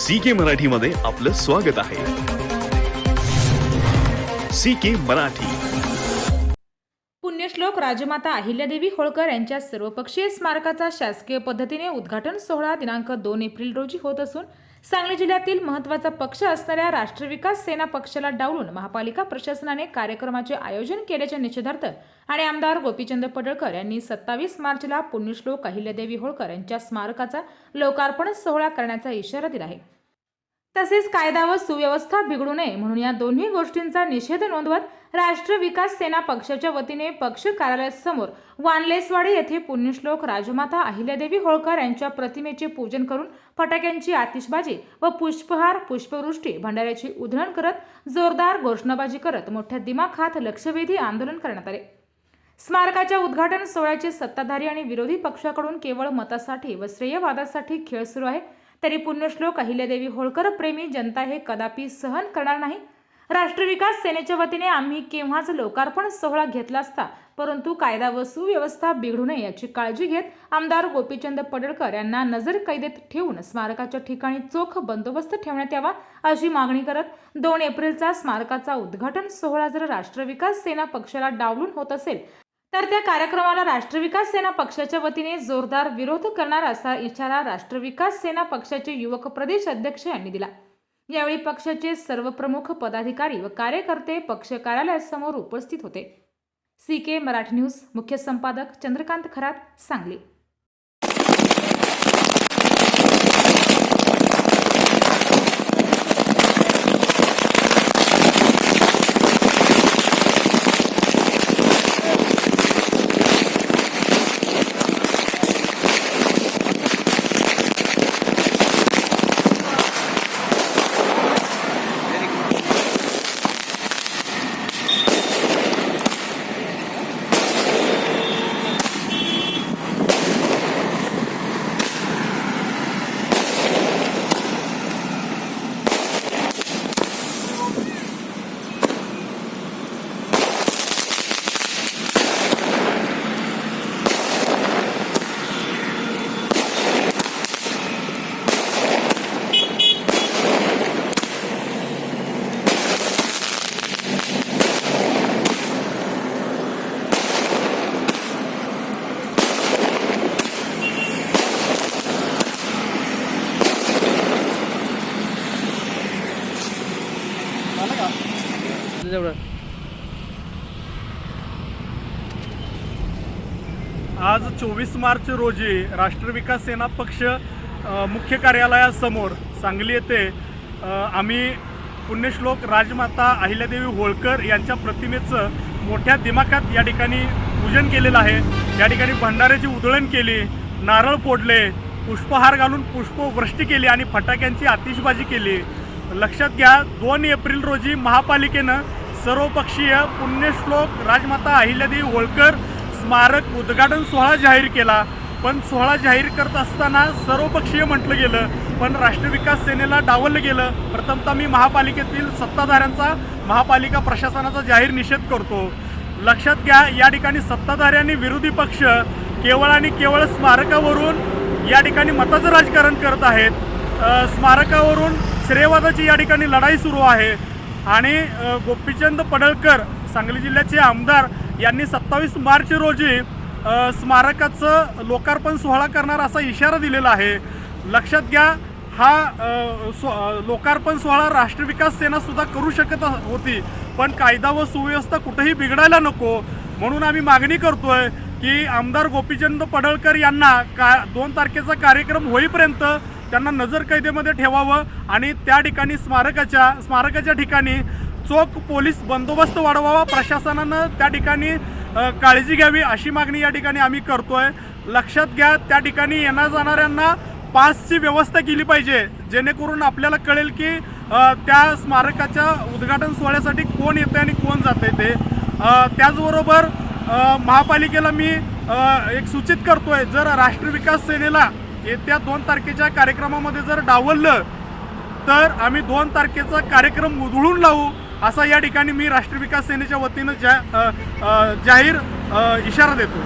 CK मराठीमध्ये आपलं स्वागत आहे। CK मराठी। पुण्यश्लोक राजमाता अहिल्यादेवी होळकर यांच्या सर्वपक्षीय स्मारकाचा शासकीय पद्धतीने उद्घाटन सोहळा दिनांक 2 एप्रिल रोजी होत असून सांगली जिल्ह्यातील महत्त्वाचा पक्ष असणाऱ्या राष्ट्र विकास सेना पक्षाला डावलून महापालिका प्रशासनाने कार्यक्रमाचे आयोजन केल्याच्या निषेधार्थ आणि आमदार गोपीचंद पडळकर यांनी 27 मार्चला पुण्यश्लोक अहिल्यादेवी होळकर यांच्या स्मारकाचा लोकार्पण सोहळा करण्याचा इशारा दिला आहे। तसेच कायदा व सुव्यवस्था बिघडू नये म्हणून या दोन्ही गोष्टींचा निषेध नोंदवत राष्ट्र विकास सेना पक्षाच्या वतीने पक्ष कार्यालयासमोर वानलेसवाडी येथे पुण्यश्लोक राजमाता अहिल्यादेवी होळकर यांच्या प्रतिमेचे पूजन करून फटाक्यांची आतिषबाजी व पुष्पहार पुष्पवृष्टी भंडाऱ्याची उधळण करत जोरदार घोषणाबाजी करत मोठ्या दिमाखात लक्षवेधी आंदोलन करण्यात आले। स्मारकाच्या उद्घाटन सोहळ्याचे सत्ताधारी आणि विरोधी पक्षाकडून केवळ मतासाठी व श्रेयवादासाठी खेळ सुरू आहे, तरी पुण्यश्लोक अहिल्यादेवी होळकर प्रेमी जनता हे कदापि सहन करणार नाही। राष्ट्र विकास सेनेच्या वतीने आम्ही केव्हाच लोकार्पण सोहळा घेतला असता, परंतु कायदा व सुव्यवस्था बिघडू नये याची काळजी घेत आमदार गोपीचंद पडळकर यांना नजरकैदेत ठेवून स्मारकाच्या ठिकाणी चोख बंदोबस्त ठेवण्यात यावा अशी मागणी करत 2 एप्रिलचा स्मारकाचा उद्घाटन सोहळा जर राष्ट्र विकास सेना पक्षाला डावलून होत असेल तर त्या कार्यक्रमाला राष्ट्र विकास सेना पक्षाच्या वतीने जोरदार विरोध करणार असा इशारा राष्ट्र विकास सेना पक्षाचे युवक प्रदेश अध्यक्ष यांनी दिला। यावेळी पक्षाचे सर्व प्रमुख पदाधिकारी व कार्यकर्ते पक्ष कार्यालयासमोर उपस्थित होते। CK मराठी न्यूज मुख्य संपादक चंद्रकांत खरात, सांगली। आज 24 मार्च रोजी राष्ट्र विकास सेना पक्ष मुख्य कार्यालयासमोर सांगली येथे आम्ही पुण्यश्लोक राजमाता अहिल्यादेवी होळकर यांच्या प्रतिमेचं मोठ्या दिमाखात या ठिकाणी पूजन केलेलं आहे। या ठिकाणी भंडाऱ्याची उधळण केली, नारळ फोडले, पुष्पहार घालून पुष्पवृष्टी केली आणि फटाक्यांची आतिषबाजी केली। लक्षात घ्या, 2 एप्रिल रोजी महापालिकेनं सर्वपक्षीय पुण्यश्लोक राजमाता अहिल्यादेवी होळकर स्मारक उद्घाटन सोहळा जाहीर केला, पण सोहळा जाहीर करत असताना सर्वपक्षीय म्हटलं गेलं, पण राष्ट्र विकास सेनेला डावललं गेलं। प्रथमतः मी महापालिकेतील सत्ताधाऱ्यांचा, महापालिका प्रशासनाचा जाहीर निषेध करतो। लक्षात घ्या, या ठिकाणी सत्ताधारी आणि विरोधी पक्ष केवळ आणि केवळ स्मारकावरून या ठिकाणी मताचं राजकारण करत आहेत। स्मारकावरून श्रेयवादाची या ठिकाणी लढाई सुरू आहे आणि गोपीचंद पडळकर सांगली जिल्ह्याचे आमदार यांनी 27 मार्च रोजी स्मारकाचं लोकार्पण सोहळा करणार असा इशारा दिलेला आहे। लक्षात घ्या, हा लोकार्पण सोहळा राष्ट्र विकास सेना सुद्धा करू शकत होती, पण कायदा व सुव्यवस्था कुठेही बिघडायला नको म्हणून आम्ही मागणी करतोय की आमदार गोपीचंद पडळकर यांना 2 तारखेचा कार्यक्रम होईपर्यंत त्यांना नजरकैदेमध्ये ठेवावं आणि त्या ठिकाणी स्मारकाच्या ठिकाणी चोख पोलीस बंदोबस्त वाढवावा, प्रशासनानं त्या ठिकाणी काळजी घ्यावी अशी मागणी या ठिकाणी आम्ही करतोय। लक्षात घ्या, त्या ठिकाणी येणार जाणाऱ्यांना पासची व्यवस्था केली पाहिजे, जेणेकरून आपल्याला कळेल की त्या स्मारकाच्या उद्घाटन सोहळ्यासाठी कोण येते आणि कोण जाते ते। त्याचबरोबर महापालिकेला मी एक सूचित करतोय, जर राष्ट्र विकास सेनेला येत्या 2 तारखेच्या कार्यक्रमामध्ये जर डावललं तर आम्ही 2 तारखेचा कार्यक्रम उधळून लावू असा या ठिकाणी मी राष्ट्र विकास सेनेच्या वतीनं जाहीर इशारा देतो।